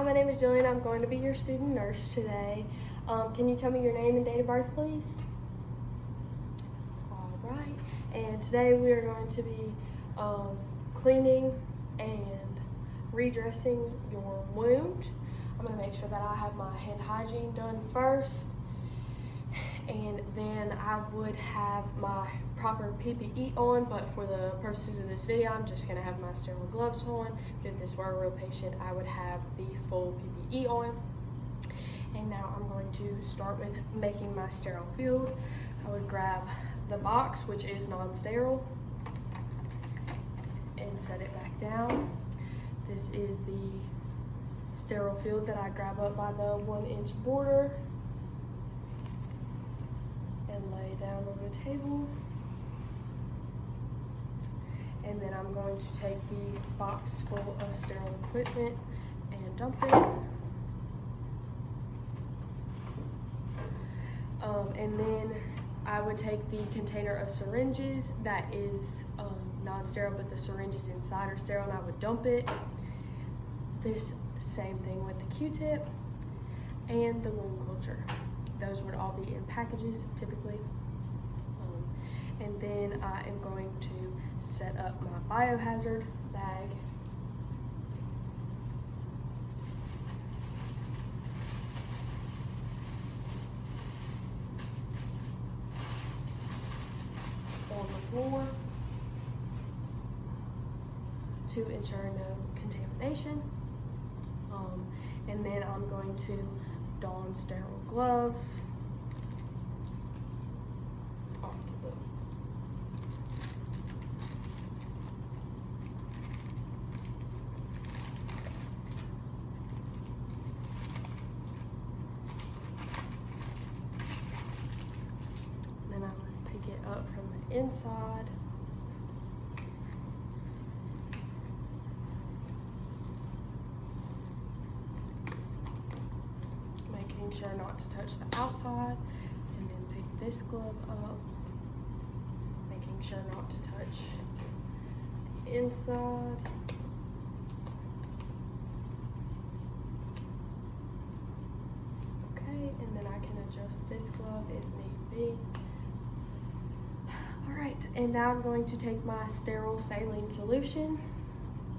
Hi, my name is Jillian. I'm going to be your student nurse today. Can you tell me your name and date of birth, please? All right. And today we are going to be cleaning and redressing your wound. I'm going to make sure that I have my hand hygiene done first, and then I would have my proper PPE on, but for the purposes of this video, I'm just going to have my sterile gloves on. But if this were a real patient, I would have the full PPE on. And now I'm going to start with making my sterile field. I would grab the box, which is non-sterile, and set it back down. This is the sterile field that I grab up by the 1-inch border and lay down on the table. And then I'm going to take the box full of sterile equipment and dump it. And then I would take the container of syringes that is non-sterile, but the syringes inside are sterile, and I would dump it. This same thing with the Q-tip and the wound culture. Those would all be in packages typically. And then I am going to set up my biohazard bag. On the floor to ensure no contamination. And then I'm going to don sterile gloves off the book. Then I would pick it up from the inside. Making sure not to touch the outside, and then pick this glove up, making sure not to touch the inside. Okay, and then I can adjust this glove if need be. All right, and now I'm going to take my sterile saline solution,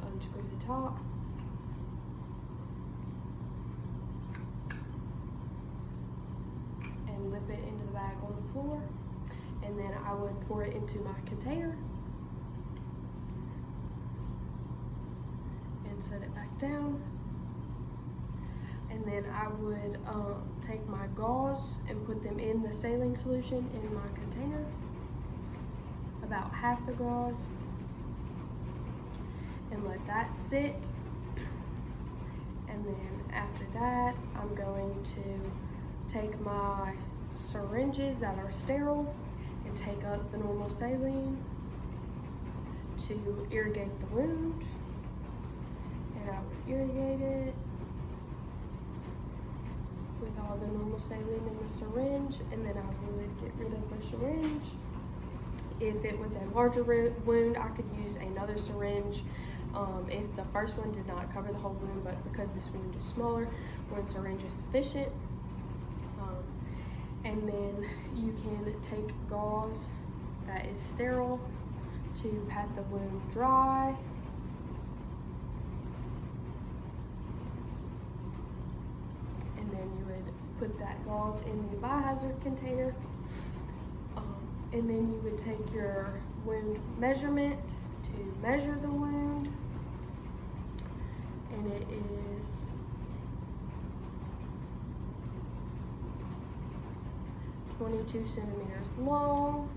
unscrew the top, and whip it into the bag on the floor, and then I would pour it into my container and set it back down. And then I would take my gauze and put them in the saline solution in my container, about half the gauze, and let that sit. And then after that, I'm going to take my syringes that are sterile and take up the normal saline to irrigate the wound. And I would irrigate it with all the normal saline in the syringe, and then I would get rid of the syringe. If it was a larger wound, I could use another syringe. If the first one did not cover the whole wound, but because this wound is smaller, one syringe is sufficient. And then you can take gauze that is sterile to pat the wound dry. And then you would put that gauze in the biohazard container. And then you would take your wound measurement to measure the wound. And it is 22 centimeters long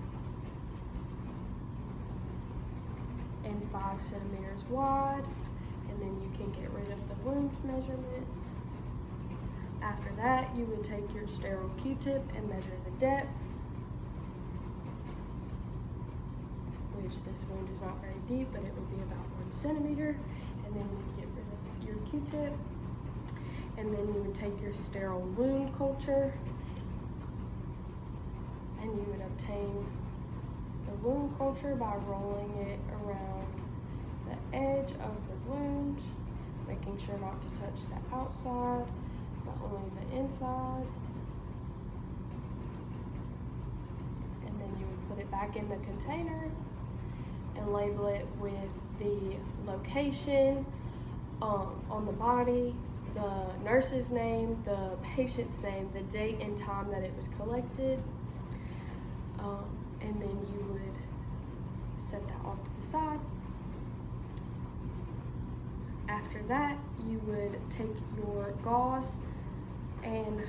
and 5 centimeters wide. And then you can get rid of the wound measurement. After that, you would take your sterile Q-tip and measure the depth, which this wound is not very deep, but it would be about 1 centimeter. And then you would get rid of your Q-tip. And then you would take your sterile wound culture and you would obtain the wound culture by rolling it around the edge of the wound, making making sure not to touch the outside, but only the inside. And then you would put it back in the container and label it with the location on the body, the nurse's name, the patient's name, the date and time that it was collected, and then you would set that off to the side. After that, you would take your gauze and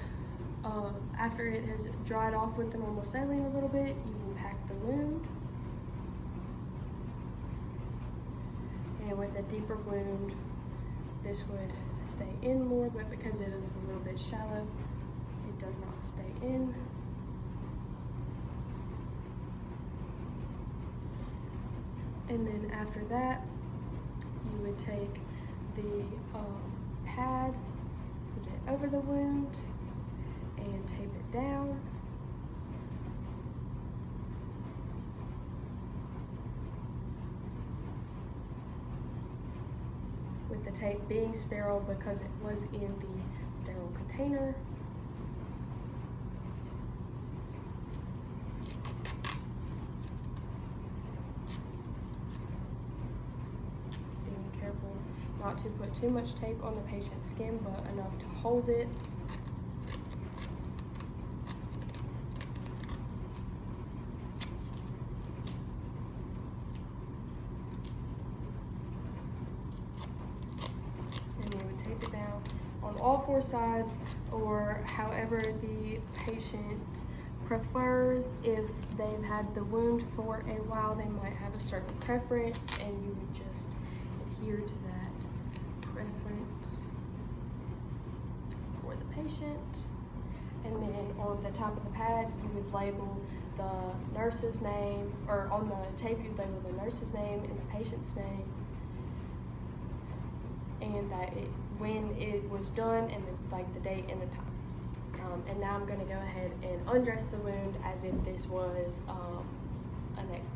after it has dried off with the normal saline a little bit, you will pack the wound. And with a deeper wound, this would stay in more, but because it is a little bit shallow, it does not stay in. And then after that, you would take the pad, put it over the wound, and tape it down. With the tape being sterile because it was in the sterile container. Being careful not to put too much tape on the patient's skin, but enough to hold it. On all four sides, or however the patient prefers. If they've had the wound for a while, they might have a certain preference, and you would just adhere to that preference for the patient. And then on the top of the pad, you would label the nurse's name, or on the tape, you'd label the nurse's name and the patient's name, and that when it was done, and the date and the time. And now I'm going to go ahead and undress the wound as if this was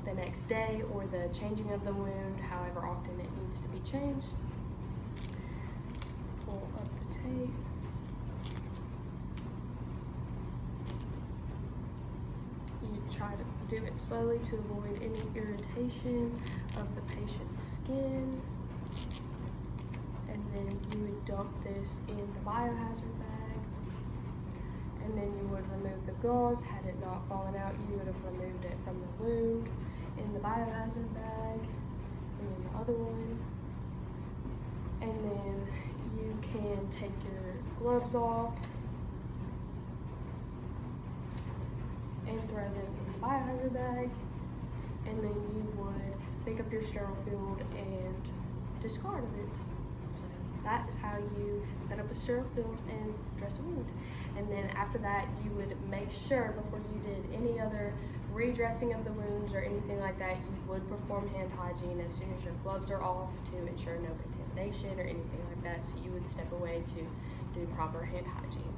the next day, or the changing of the wound, however often it needs to be changed. Pull up the tape. You try to do it slowly to avoid any irritation of the patient's skin. And then you would dump this in the biohazard bag, and then you would remove the gauze. Had it not fallen out, you would have removed it from the wound in the biohazard bag, and then the other one. And then you can take your gloves off and throw them in the biohazard bag, and then you would pick up your sterile field and discard of it. That is how you set up a sterile field and dress a wound. And then after that, you would make sure before you did any other redressing of the wounds or anything like that, you would perform hand hygiene as soon as your gloves are off to ensure no contamination or anything like that. So you would step away to do proper hand hygiene.